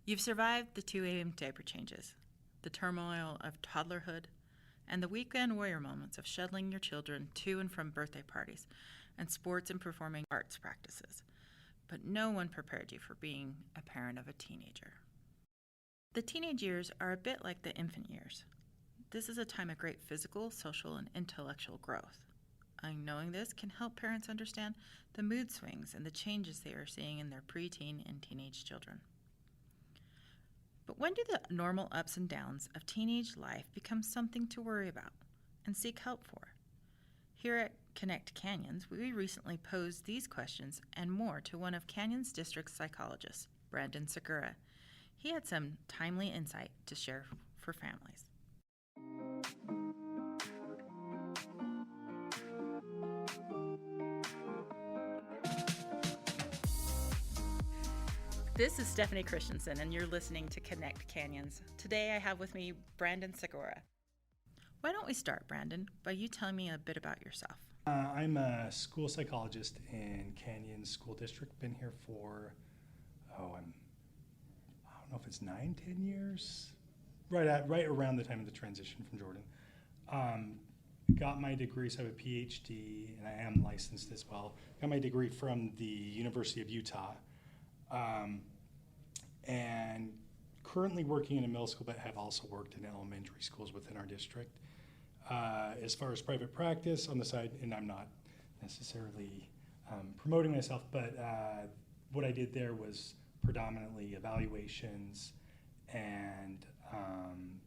You've survived the 2 a.m. diaper changes, the turmoil of toddlerhood, and the weekend warrior moments of shuttling your children to and from birthday parties and sports and performing arts practices. But no one prepared you for being a parent of a teenager. The teenage years are a bit like the infant years. This is a time of great physical, social, and intellectual growth. Knowing this can help parents understand the mood swings and the changes they are seeing in their preteen and teenage children. But when do the normal ups and downs of teenage life become something to worry about and seek help for? Here at Connect Canyons, we recently posed these questions and more to one of Canyons District psychologists, Brandon Segura. He had some timely insight to share for families. This is Stephanie Christensen, and you're listening to Connect Canyons. Today I have with me Brandon Segura. Why don't we start, Brandon, by you telling me a bit about yourself? I'm a school psychologist in Canyons School District. Been here for, I don't know if it's 9, 10 years, right around the time of the transition from Jordan. Got my degree, so I have a Ph.D, and I am licensed as well. Got my degree from the University of Utah. And currently working in a middle school, but have also worked in elementary schools within our district. As far as private practice on the side, and I'm not necessarily promoting myself, but what I did there was predominantly evaluations and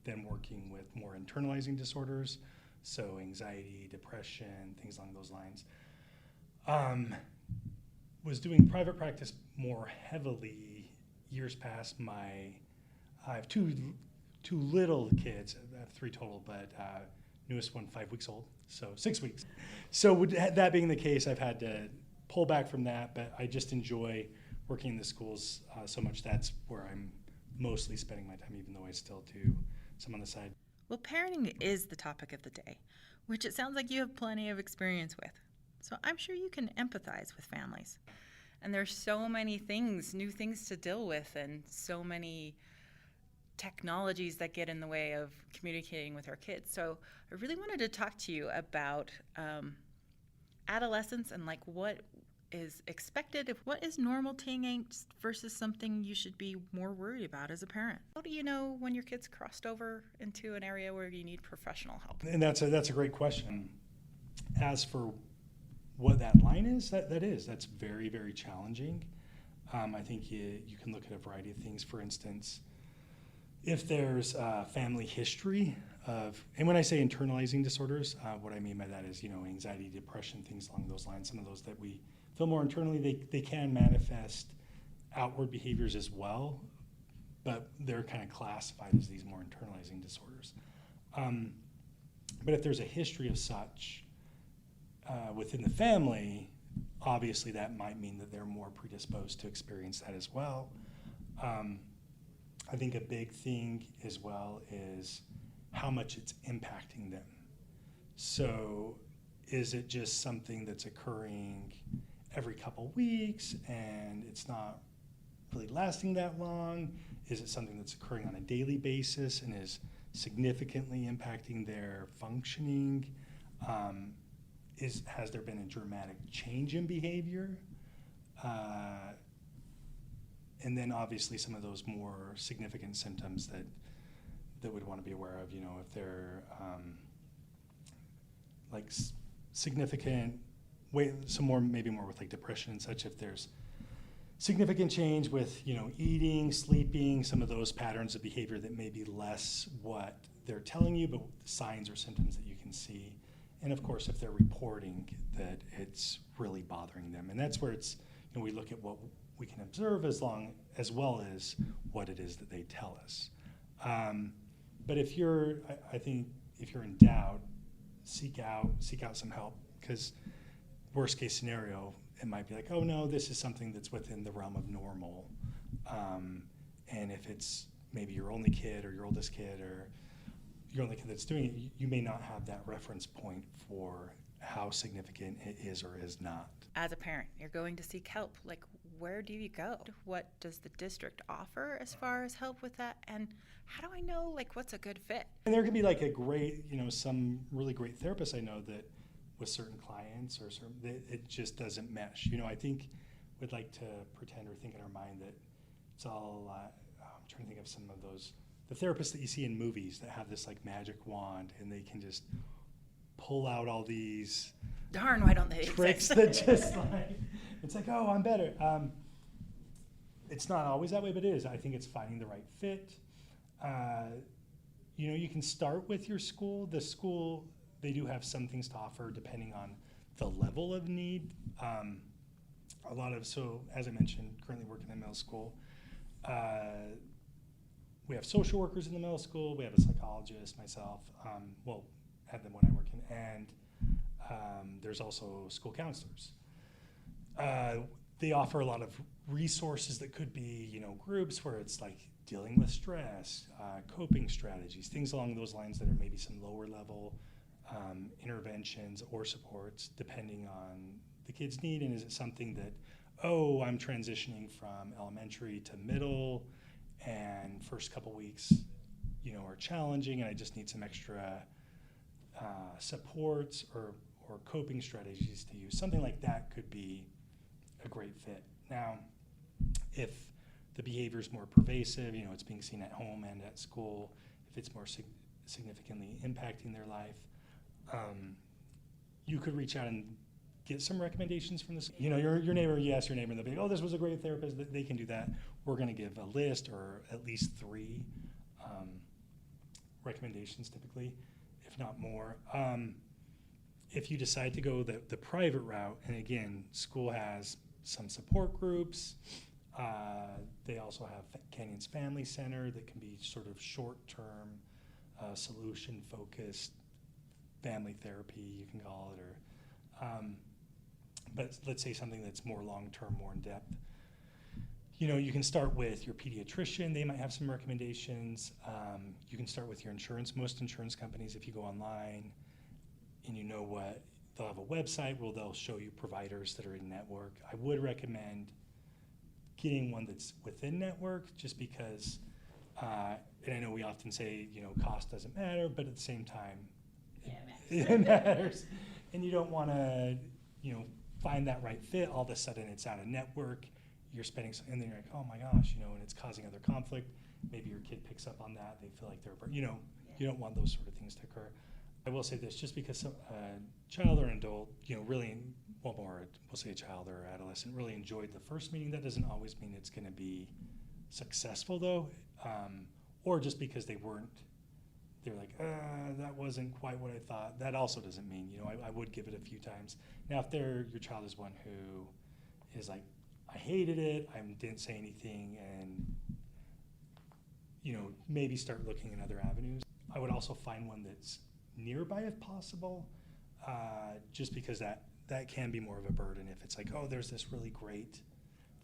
then working with more internalizing disorders, so anxiety, depression, things along those lines. Was doing private practice more heavily years past. I have two little kids. I have 3 total, but newest one 5 weeks old, so 6 weeks. So with that being the case, I've had to pull back from that, but I just enjoy working in the schools so much. That's where I'm mostly spending my time, even though I still do some on the side. Well, parenting is the topic of the day, which it sounds like you have plenty of experience with. So I'm sure you can empathize with families. And there's so many things, new things to deal with, and so many technologies that get in the way of communicating with our kids. So I really wanted to talk to you about adolescence and like what is expected, what is normal teen angst versus something you should be more worried about as a parent. How do you know when your kid's crossed over into an area where you need professional help? And that's a great question. As for what that line is, that's very, very challenging. I think you can look at a variety of things. For instance, if there's a family history of, and when I say internalizing disorders, what I mean by that is, anxiety, depression, things along those lines. Some of those that we feel more internally, they can manifest outward behaviors as well, but they're kind of classified as these more internalizing disorders. But if there's a history of such within the family, obviously that might mean that they're more predisposed to experience that as well. I think a big thing as well is how much it's impacting them. So is it just something that's occurring every couple weeks and it's not really lasting that long? Is it something that's occurring on a daily basis and is significantly impacting their functioning? Has there been a dramatic change in behavior? And then obviously some of those more significant symptoms that we'd want to be aware of, if they're significant, maybe more with like depression and such, if there's significant change with, eating, sleeping, some of those patterns of behavior that may be less what they're telling you, but signs or symptoms that you can see. And of course, if they're reporting that it's really bothering them. And that's where it's, we look at what we can observe as well as what it is that they tell us. But I think if you're in doubt, seek out some help, because worst case scenario, it might be like, oh no, this is something that's within the realm of normal. And if it's maybe your only kid or your oldest kid or your only kid that's doing it, you may not have that reference point for how significant it is or is not. As a parent, you're going to seek help. Like, where do you go? What does the district offer as far as help with that? And how do I know, like, what's a good fit? And there can be like a great, some really great therapists I know that with certain clients or certain, it just doesn't mesh. I think we'd like to pretend or think in our mind that it's all, I'm trying to think of some of those, the therapists that you see in movies that have this like magic wand and they can just pull out all these Darn, why don't they tricks exist? that just like, it's like, oh, I'm better. It's not always that way, but it is. I think it's finding the right fit. You can start with your school. The school, they do have some things to offer depending on the level of need. So as I mentioned, currently working in middle school. We have social workers in the middle school. We have a psychologist, myself, had them when I work in, and there's also school counselors. They offer a lot of resources that could be, groups where it's like dealing with stress, coping strategies, things along those lines that are maybe some lower level interventions or supports depending on the kid's need. And is it something that, I'm transitioning from elementary to middle and first couple weeks, are challenging and I just need some extra supports or coping strategies to use. Something like that could be a great fit. Now, if the behavior is more pervasive, it's being seen at home and at school, if it's more significantly impacting their life, you could reach out and get some recommendations from this. Your neighbor, you ask your neighbor and they'll be, oh, this was a great therapist, they can do that. We're going to give a list or at least 3 recommendations typically, if not more. If you decide to go the private route, and again, school has some support groups. They also have Canyons Family Center that can be sort of short-term, solution-focused family therapy, you can call it, or but let's say something that's more long-term, more in-depth. You can start with your pediatrician. They might have some recommendations. You can start with your insurance. Most insurance companies, if you go online and they'll have a website where they'll show you providers that are in network. I would recommend getting one that's within network just because, and I know we often say, cost doesn't matter, but at the same time, it matters. And you don't want to, find that right fit. All of a sudden it's out of network. You're spending, and then you're like, oh my gosh, and it's causing other conflict. Maybe your kid picks up on that. They feel like they're, you don't want those sort of things to occur. I will say this, just because a child or an adult, really, we'll say a child or adolescent really enjoyed the first meeting, that doesn't always mean it's going to be successful though. Or just because they're like, that wasn't quite what I thought. That also doesn't mean, I would give it a few times. Now, if your child is one who is like, I hated it, I didn't say anything, and, maybe start looking in other avenues. I would also find one that's nearby if possible, just because that can be more of a burden if it's like, there's this really great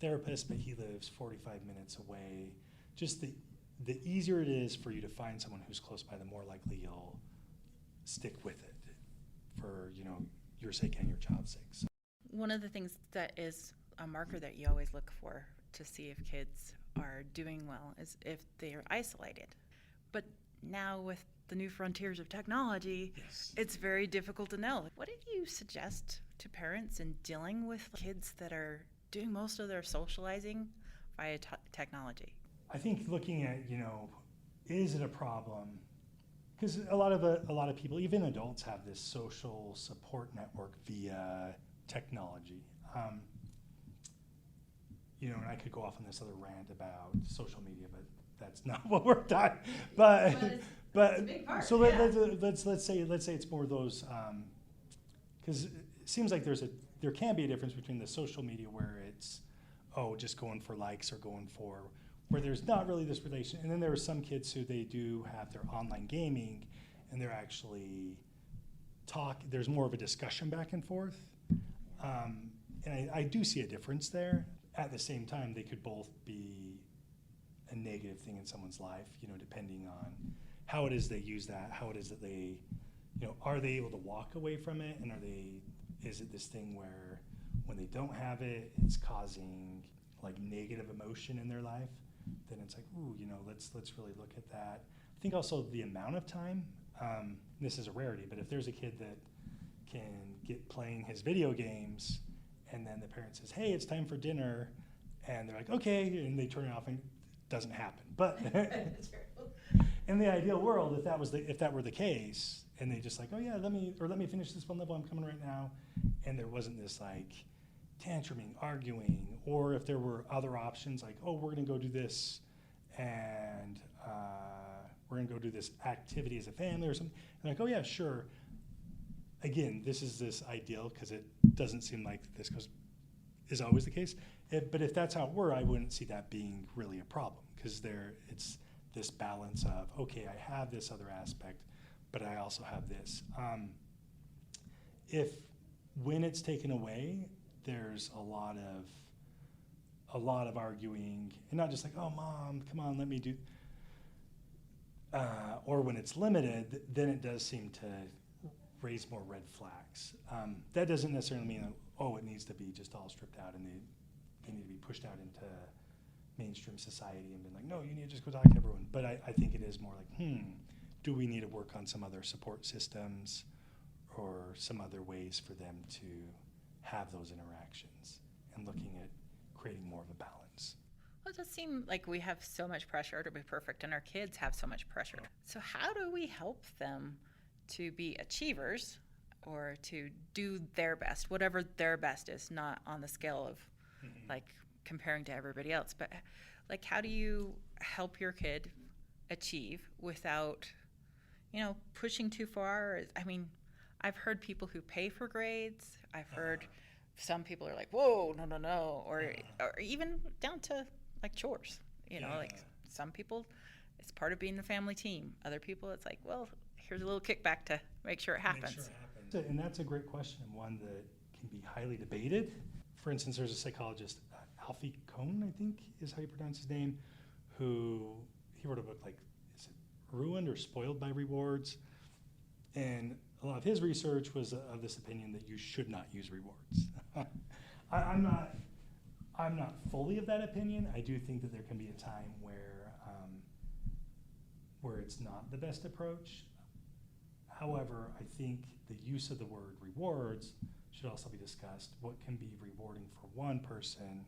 therapist, but he lives 45 minutes away. Just the easier it is for you to find someone who's close by, the more likely you'll stick with it for, your sake and your child's sake. So. One of the things that is a marker that you always look for to see if kids are doing well is if they are isolated. But now with the new frontiers of technology, Yes. It's very difficult to know. What do you suggest to parents in dealing with kids that are doing most of their socializing via technology? I think looking at, is it a problem? Because a lot of people, even adults, have this social support network via technology. And I could go off on this other rant about social media, but that's not what we're talking. But it's a big part, so let's say it's more those, because it seems like there can be a difference between the social media where it's just going for likes or going for where there's not really this relation, and then there are some kids who they do have their online gaming, and they're actually there's more of a discussion back and forth, and I do see a difference there. At the same time, they could both be a negative thing in someone's life, depending on how it is they use that, how it is that they, are they able to walk away from it, and is it this thing where when they don't have it, it's causing like negative emotion in their life, then it's like, ooh, let's really look at that. I think also the amount of time, this is a rarity, but if there's a kid that can get playing his video games and then the parent says, hey, it's time for dinner, and they're like, okay, and they turn it off and it doesn't happen. But in the ideal world, if that were the case, and they just like, oh yeah, let me finish this one level, I'm coming right now, and there wasn't this like tantruming, arguing, or if there were other options like, oh, we're gonna go do this, and we're gonna go do this activity as a family or something, and like, oh yeah, sure. Again, this is this ideal because it doesn't seem like this is always the case. But if that's how it were, I wouldn't see that being really a problem, because it's this balance of, okay, I have this other aspect, but I also have this. When it's taken away, there's a lot of arguing, and not just like, oh, mom, come on, let me do. Or when it's limited, then it does seem to raise more red flags. That doesn't necessarily mean that, oh, it needs to be just all stripped out and they need to be pushed out into mainstream society and been like, no, you need to just go talk to everyone. But I think it is more like, do we need to work on some other support systems or some other ways for them to have those interactions, and looking at creating more of a balance. Well, it does seem like we have so much pressure to be perfect, and our kids have so much pressure. So how do we help them to be achievers or to do their best, whatever their best is, not on the scale of like comparing to everybody else, but like, how do you help your kid achieve without, pushing too far? I mean, I've heard people who pay for grades. I've heard some people are like, whoa, no, or even down to like chores, like some people, it's part of being a family team. Other people, it's like, well, here's a little kickback to make sure it happens. And that's a great question, and one that can be highly debated. For instance, there's a psychologist, Alfie Kohn, I think is how you pronounce his name, he wrote a book like, is it Ruined or Spoiled by Rewards? And a lot of his research was of this opinion that you should not use rewards. I'm not fully of that opinion. I do think that there can be a time where it's not the best approach. However, I think the use of the word rewards should also be discussed. What can be rewarding for one person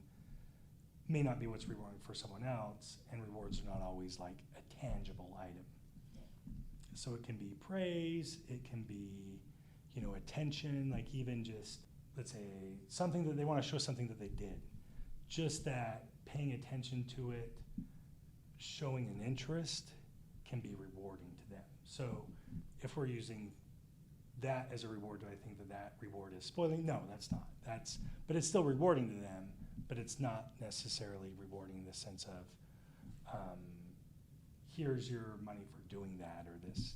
may not be what's rewarding for someone else, and rewards are not always like a tangible item. So it can be praise, it can be, attention, like even just, let's say, something that they want to show something that they did. Just that paying attention to it, showing an interest, can be rewarding to them. So if we're using that as a reward, do I think that reward is spoiling? No, that's not. But it's still rewarding to them, but it's not necessarily rewarding in the sense of, here's your money for doing that, or this,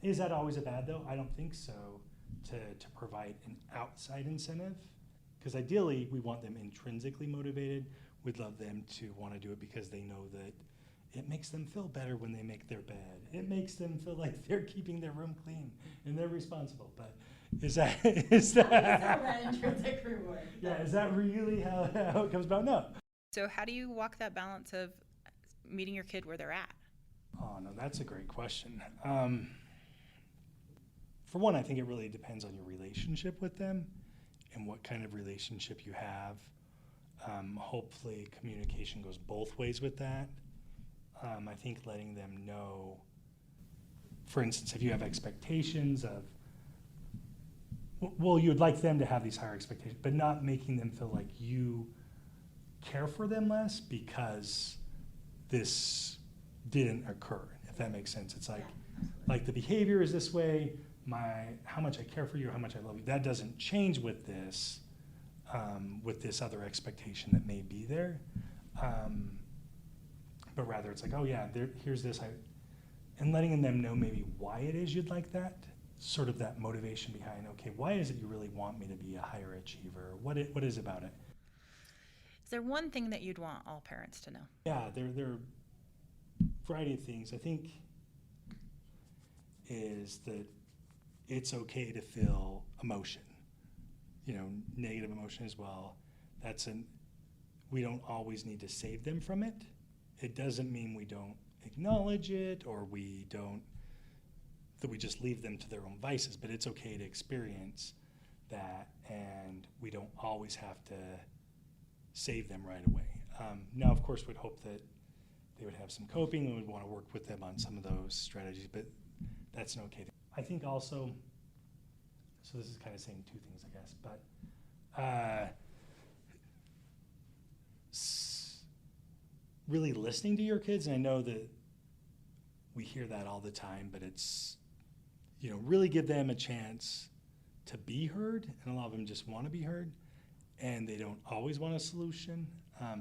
Is that always a bad though? I don't think so, to provide an outside incentive, because ideally we want them intrinsically motivated. We'd love them to want to do it because they know that it makes them feel better when they make their bed. It makes them feel like they're keeping their room clean and they're responsible. But is that intrinsic reward? Yeah, is that really how it comes about? No. So how do you walk that balance of meeting your kid where they're at? Oh no, that's a great question. For one, I think it really depends on your relationship with them and what kind of relationship you have. Hopefully communication goes both ways with that. I think letting them know, for instance, if you have expectations of, well, you'd like them to have these higher expectations, but not making them feel like you care for them less because this didn't occur, if that makes sense. It's like the behavior is this way, how much I care for you, how much I love you, that doesn't change with this other expectation that may be there. But rather it's like, oh yeah, here's this, and letting them know maybe why it is you'd like that, sort of that motivation behind, okay, why is it you really want me to be a higher achiever? What is about it? Is there one thing that you'd want all parents to know? Yeah, there are a variety of things. I think is that it's okay to feel emotion, negative emotion as well. we don't always need to save them from it. It doesn't mean we don't acknowledge it or that we just leave them to their own vices, but it's okay to experience that, and we don't always have to save them right away. Now, of course, we'd hope that they would have some coping and we'd want to work with them on some of those strategies, but that's an okay thing. I think also, so this is kind of saying two things, I guess, but really listening to your kids, and I know that we hear that all the time, but it's, really give them a chance to be heard, and a lot of them just want to be heard, and they don't always want a solution.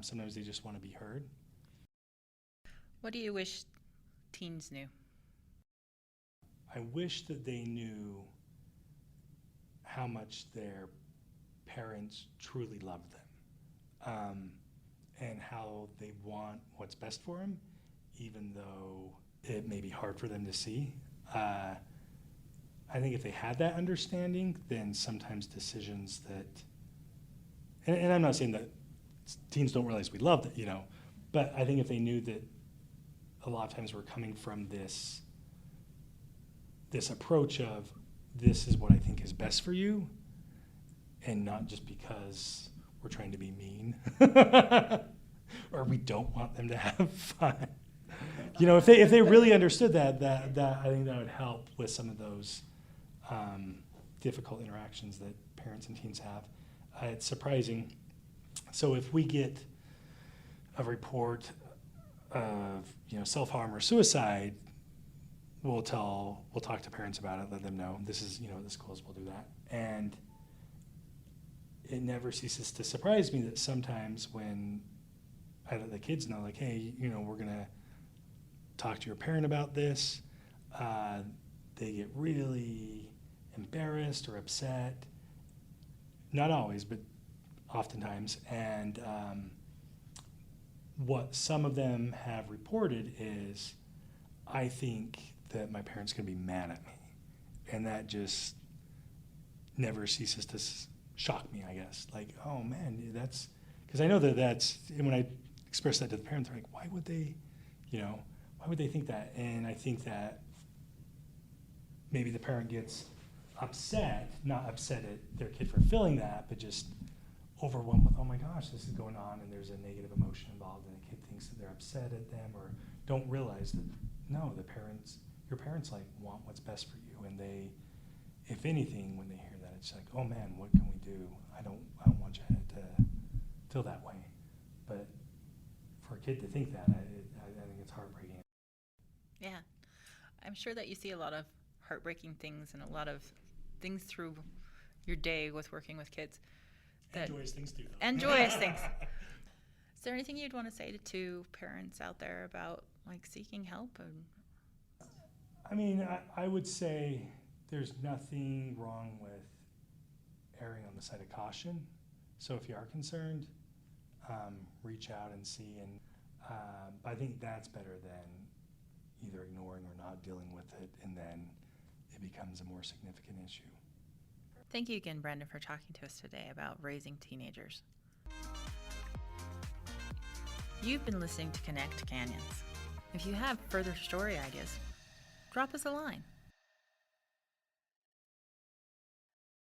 Sometimes they just want to be heard. What do you wish teens knew? I wish that they knew how much their parents truly love them, and how they want what's best for them, even though it may be hard for them to see. I think if they had that understanding, then sometimes decisions that, and I'm not saying that teens don't realize we love that, but I think if they knew that a lot of times we're coming from this approach of, this is what I think is best for you, and not just because we're trying to be mean or we don't want them to have fun. If they really understood that I think that would help with some of those difficult interactions that parents and teens have. It's surprising. So if we get a report of self-harm or suicide, we'll talk to parents about it, let them know this is the schools will do that, and it never ceases to surprise me that sometimes when I let the kids know, like, hey, we're gonna talk to your parent about this, they get really embarrassed or upset. Not always, but oftentimes. And what some of them have reported is, I think that my parent's going to be mad at me. And that just never ceases to shock me, I guess. Like, oh man, that's, because I know that's, and when I express that to the parents, they're like, why would they think that? And I think that maybe the parent gets upset, not upset at their kid for feeling that, but just overwhelmed with, oh my gosh, this is going on, and there's a negative emotion involved, and the kid thinks that they're upset at them, or don't realize that, no, your parents like want what's best for you, and they, if anything, when they hear that, it's like, oh man, what can we do? I don't want you to feel that way. But for a kid to think that, I think it's heartbreaking. Yeah. I'm sure that you see a lot of heartbreaking things and a lot of things through your day with working with kids. And joyous things too, though. And joyous things. Is there anything you'd want to say to parents out there about like seeking help? I mean, I would say there's nothing wrong with erring on the side of caution. So if you are concerned, reach out and see. And I think that's better than either ignoring or not dealing with it, and then it becomes a more significant issue. Thank you again, Brendan, for talking to us today about raising teenagers. You've been listening to Connect Canyons. If you have further story ideas, drop us a line.